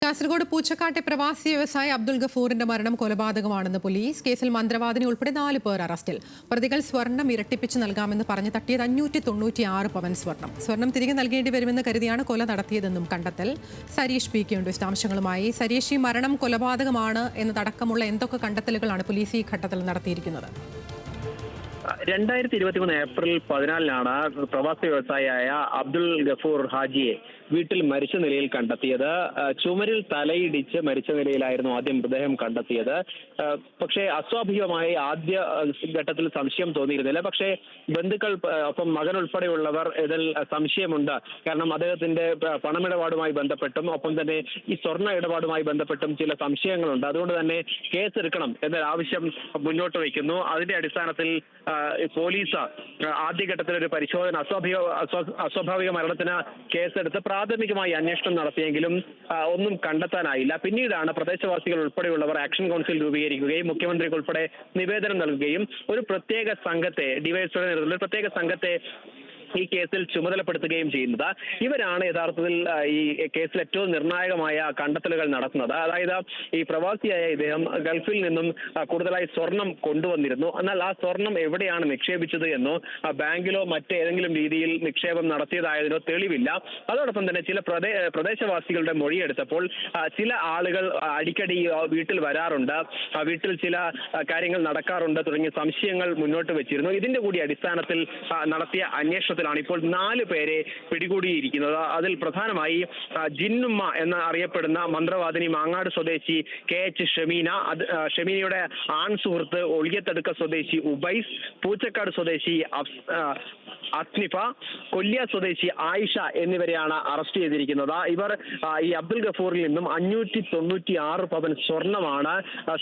കാസർഗോഡ് പൂച്ചക്കാട്ടെ പ്രവാസി വ്യവസായി അബ്ദുൾ ഗഫൂറിന്റെ മരണം കൊലപാതകമാണെന്ന് പോലീസ്. കേസിൽ മന്ത്രവാദിനി ഉൾപ്പെടെ 4 പേർ അറസ്റ്റിൽ. പ്രതികൾ സ്വർണം ഇരട്ടിപ്പിച്ച് നൽകാമെന്ന് പറഞ്ഞ് തട്ടിയത് 596 പവൻ സ്വർണം. സ്വർണം തിരികെ നൽകേണ്ടി വരുമെന്ന് കരുതിയാണ് കൊല നടത്തിയതെന്നും കണ്ടെത്തൽ. സരീഷ് പി കെ ഉണ്ട് വിശദാംശങ്ങളുമായി. സരീഷ്, ഈ മരണം കൊലപാതകമാണ് എന്നതടക്കമുള്ള എന്തൊക്കെ കണ്ടെത്തലുകളാണ് പോലീസ് ഈ ഘട്ടത്തിൽ നടത്തിയിരിക്കുന്നത്? 2023 ഏപ്രിൽ 14-നാണ് പ്രവാസി വ്യവസായിയായ അബ്ദുൾ ഗഫൂർ ഹാജിയെ വീട്ടിൽ മരിച്ച നിലയിൽ കണ്ടെത്തിയത്. ചുമരിൽ തലയിടിച്ച് മരിച്ച നിലയിലായിരുന്നു ആദ്യം മൃതദേഹം കണ്ടെത്തിയത്. പക്ഷേ അസ്വാഭാവികമായി ആദ്യ ഘട്ടത്തിൽ സംശയം തോന്നിയിരുന്നില്ല. പക്ഷേ ബന്ധുക്കൾ ഒപ്പം മകൻ ഉൾപ്പെടെയുള്ളവർ ഇതിൽ സംശയമുണ്ട്. കാരണം അദ്ദേഹത്തിന്റെ പണമിടപാടുമായി ബന്ധപ്പെട്ടും ഒപ്പം തന്നെ ഈ സ്വർണ്ണ ഇടപാടുമായി ബന്ധപ്പെട്ടും ചില സംശയങ്ങളുണ്ട്. അതുകൊണ്ട് തന്നെ കേസെടുക്കണം എന്നൊരാവശ്യം മുന്നോട്ട് വയ്ക്കുന്നു. അതിന്റെ അടിസ്ഥാനത്തിൽ പോലീസ് ആദ്യഘട്ടത്തിൽ ഒരു പരിശോധന അസ്വാഭാവിക മരണത്തിന് കേസെടുത്ത് പ്രാഥമികമായി അന്വേഷണം നടത്തിയെങ്കിലും ഒന്നും കണ്ടെത്താനായില്ല. പിന്നീടാണ് പ്രദേശവാസികൾ ഉൾപ്പെടെയുള്ളവർ ആക്ഷൻ കൗൺസിൽ രൂപീകരിക്കുകയും മുഖ്യമന്ത്രിക്ക് ഉൾപ്പെടെ നിവേദനം നൽകുകയും ഒരു പ്രത്യേക സംഘത്തെ ഡിവൈഎസ്പിയുടെ നേതൃത്വത്തിൽ പ്രത്യേക സംഘത്തെ ഈ കേസിൽ ചുമതലപ്പെടുത്തുകയും ചെയ്യുന്നത്. ഇവരാണ് യഥാർത്ഥത്തിൽ ഈ കേസിൽ ഏറ്റവും നിർണായകമായ കണ്ടെത്തലുകൾ നടത്തുന്നത്. അതായത് ഈ പ്രവാസിയായ ഇദ്ദേഹം ഗൾഫിൽ നിന്നും കൂടുതലായി സ്വർണം കൊണ്ടുവന്നിരുന്നു. എന്നാൽ ആ സ്വർണം എവിടെയാണ് നിക്ഷേപിച്ചത് എന്നോ ബാങ്കിലോ മറ്റേതെങ്കിലും രീതിയിൽ നിക്ഷേപം നടത്തിയതായതിനോ തെളിവില്ല. അതോടൊപ്പം തന്നെ ചില പ്രദേശവാസികളുടെ മൊഴിയെടുത്തപ്പോൾ ചില ആളുകൾ അടിക്കടി വീട്ടിൽ വരാറുണ്ട്, വീട്ടിൽ ചില കാര്യങ്ങൾ നടക്കാറുണ്ട് തുടങ്ങിയ സംശയങ്ങൾ മുന്നോട്ട് വെച്ചിരുന്നു. ഇതിന്റെ കൂടി അടിസ്ഥാനത്തിൽ നടത്തിയ അന്വേഷണത്തിലാണ് ഇപ്പോൾ 4 പേരെ പിടികൂടിയിരിക്കുന്നത്. അതിൽ പ്രധാനമായി ജിന്നുമ്മ എന്ന് അറിയപ്പെടുന്ന മന്ത്രവാദിനി മാങ്ങാട് സ്വദേശി KH ഷമീനയുടെ ആൺ സുഹൃത്ത് ഒളിയത്തടുക്ക സ്വദേശി ഉബൈസ്, പൂച്ചക്കാട് സ്വദേശി അസ്നിഫ, കൊല്ലിയ സ്വദേശി ആയിഷ എന്നിവരെയാണ് അറസ്റ്റ് ചെയ്തിരിക്കുന്നത്. ഇവർ ഈ അബ്ദുൾ ഗഫൂറിൽ നിന്നും 596 പവൻ സ്വർണമാണ്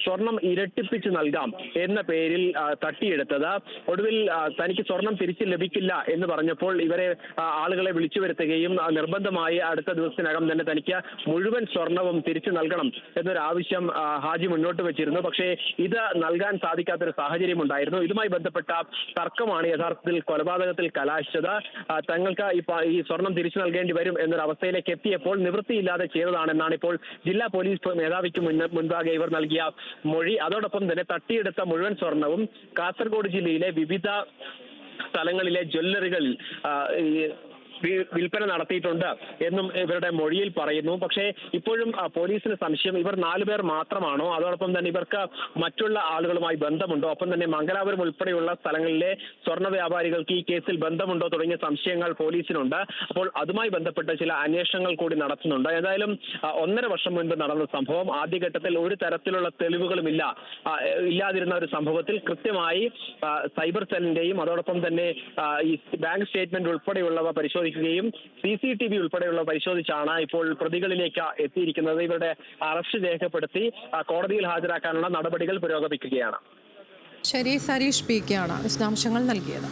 സ്വർണം ഇരട്ടിപ്പിച്ച് നൽകാം എന്ന പേരിൽ തട്ടിയെടുത്തത്. ഒടുവിൽ തനിക്ക് സ്വർണം തിരിച്ചു ലഭിക്കില്ല എന്ന് പറഞ്ഞപ്പോൾ ഇവരെ ആളുകളെ വിളിച്ചു വരുത്തുകയും നിർബന്ധമായി അടുത്ത ദിവസത്തിനകം തന്നെ തനിക്ക് മുഴുവൻ സ്വർണവും തിരിച്ചു നൽകണം എന്നൊരു ആവശ്യം ഹാജി മുന്നോട്ട് വെച്ചിരുന്നു. പക്ഷേ ഇത് നൽകാൻ സാധിക്കാത്തൊരു സാഹചര്യം ഉണ്ടായിരുന്നു. ഇതുമായി ബന്ധപ്പെട്ട തർക്കമാണ് യഥാർത്ഥത്തിൽ കൊലപാതകത്തിൽ കലാശിച്ചത്. തങ്ങൾക്ക് ഈ സ്വർണം തിരിച്ചു നൽകേണ്ടി വരും എന്നൊരു അവസ്ഥയിലേക്ക് എത്തിയപ്പോൾ നിവൃത്തിയില്ലാതെ ചെയ്തതാണെന്നാണ് ഇപ്പോൾ ജില്ലാ പോലീസ് മേധാവിക്ക് മുൻപാകെ ഇവർ നൽകിയ മൊഴി. അതോടൊപ്പം തന്നെ തട്ടിയെടുത്ത മുഴുവൻ സ്വർണവും കാസർഗോഡ് ജില്ലയിലെ വിവിധ സ്ഥലങ്ങളിലെ ജ്വല്ലറികളിൽ വിൽപ്പന നടത്തിയിട്ടുണ്ട് എന്നും ഇവരുടെ മൊഴിയിൽ പറയുന്നു. പക്ഷേ ഇപ്പോഴും പോലീസിന് സംശയം ഇവർ 4 പേർ മാത്രമാണോ, അതോടൊപ്പം തന്നെ ഇവർക്ക് മറ്റുള്ള ആളുകളുമായി ബന്ധമുണ്ടോ, ഒപ്പം തന്നെ മംഗലാപുരം ഉൾപ്പെടെയുള്ള സ്ഥലങ്ങളിലെ സ്വർണ്ണ വ്യാപാരികൾക്ക് ഈ കേസിൽ ബന്ധമുണ്ടോ തുടങ്ങിയ സംശയങ്ങൾ പോലീസിനുണ്ട്. അപ്പോൾ അതുമായി ബന്ധപ്പെട്ട ചില അന്വേഷണങ്ങൾ കൂടി നടത്തുന്നുണ്ട്. ഏതായാലും 1.5 വർഷം മുൻപ് നടന്ന സംഭവം, ആദ്യഘട്ടത്തിൽ ഒരു തരത്തിലുള്ള തെളിവുകളും ഇല്ലാതിരുന്ന ഒരു സംഭവത്തിൽ കൃത്യമായി സൈബർ സെല്ലിന്റെയും അതോടൊപ്പം തന്നെ ഈ ബാങ്ക് സ്റ്റേറ്റ്മെന്റ് ഉൾപ്പെടെയുള്ളവ പരിശോധിക്കുകയും CCTV ഉൾപ്പെടെയുള്ള പരിശോധിച്ചാണ് ഇപ്പോൾ പ്രതികളിലേക്ക് എത്തിയിരിക്കുന്നത്. ഇവരുടെ അറസ്റ്റ് രേഖപ്പെടുത്തി കോടതിയിൽ ഹാജരാക്കാനുള്ള നടപടികൾ പുരോഗമിക്കുകയാണ്. ശരി, സരീഷ് പി കെ ആണ് വിശദാംശങ്ങൾ നൽകിയത്.